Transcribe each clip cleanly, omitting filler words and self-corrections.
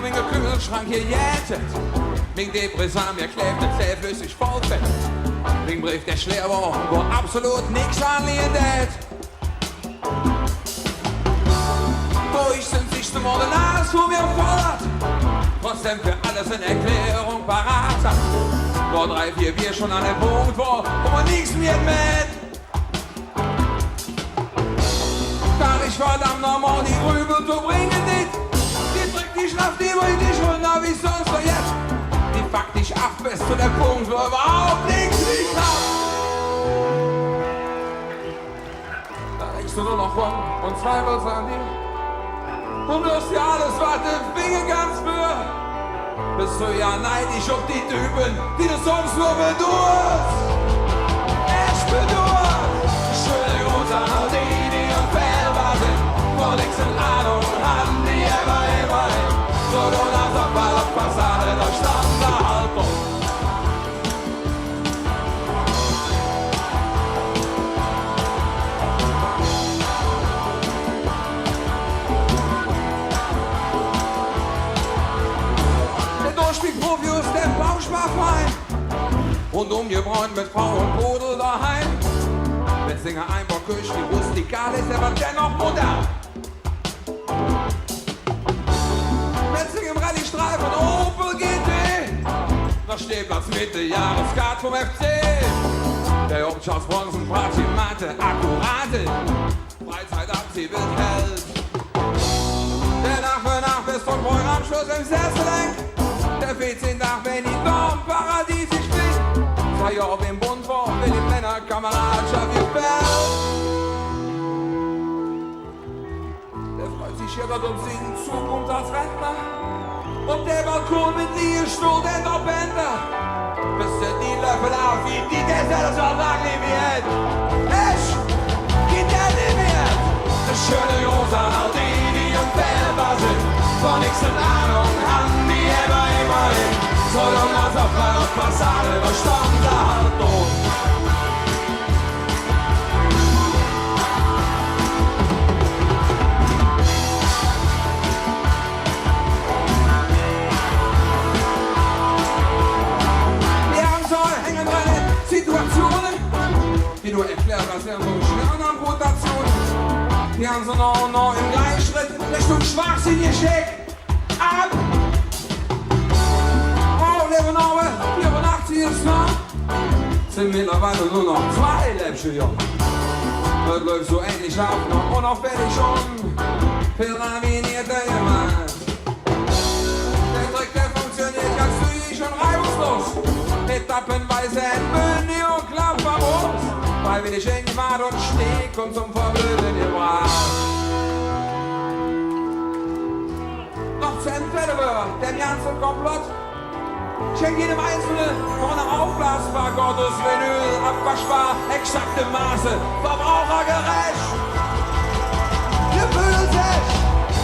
mein Kühlschrank hier jettet. Mein Depressam, mir klebt nicht zähflüssig Vollfett. Mein Brief, der schwer war, wo absolut nix anliegt. Durch sind sich zum Morden alles von mir fordert. Trotzdem für alles eine Erklärung parat hat. Vor 3, 4 Bier schon an dem Punkt, wo man nichts mehr mit. Kann ich verdammt nochmal die Rübel zu bringen nicht. Die trägt die Schlacht über dich und na wie sonst so jetzt. Die fuckt dich ab bis zu dem Punkt, wo überhaupt nichts liegt hat. Da denkst du nur noch rum und zweifelst an dir. Und wirst dir alles, was du Finger ganz für. Bist du ja neidisch auf die Typen, die du sonst nur bedurst. Ich bedurst. Schöne Grüße an all die im Fellbar sind. Wo nix in Ahnung haben, die immer hin. So du nach der Ballfassade der Standardhaltung. Profius, der Bauschmachwein. Und umgebräunt mit Frau und Pudel daheim. Wetzinger Einbauküche, die rustikal ist, aber dennoch modern. Wetzing im Rallye-Streifen, Opel GT. Nach Stehplatz Mitte, Jahreskart vom FC. Der Hauptschatz Bronzen, Pratimate, akkurate. Freizeitabzieh wird hält. Der Nacht für Nacht bis zum Bräunanschluss im Sessellenk. Der 14 Tag, wenn die Dornparadies ich bin. 2 Jahre im Bund war, will die Männerkameradschaft gefällt. Der freut sich hier gerade um seine Zukunft als Rentner. Auf der Balkon mit Liegestuhl, der Bänder. Bis der die Löffel auf wie die Gesellschaft animiert. Ich geht der animiert. Das schöne Jungs an all die im Fellbar sind. Von nix in Ahnung haben die immer hin. So lange als auf der Fassade der Standardhaltung. Wir haben so hängenreine Situationen, die du erklärst, als wären so Schwernamputationen. Wir haben so noch im Gleichschritt Richtung Schwachsinn geschickt. Ab! Oh, Lebenauer, 84 ist noch. Sind mittlerweile nur noch 2 Läppchen jung. Das läuft so ähnlich ab, noch unauffällig schon. Pyraminierte jemand. Der Trick, der funktioniert ganz zügig und reibungslos. Etappenweise Entmündigung, Klapperbrust. Freiwillig Engwart und Steg und zum Verblöden gebracht. Noch 10 Fälle wird dem ganzen Komplott. Schenkt jedem Einzelnen noch eine aufblasbar, Gottes Vinyl, abwaschbar, exakte Maße, verbrauchergerecht. Gefühlt sich,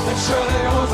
das schöne Jungs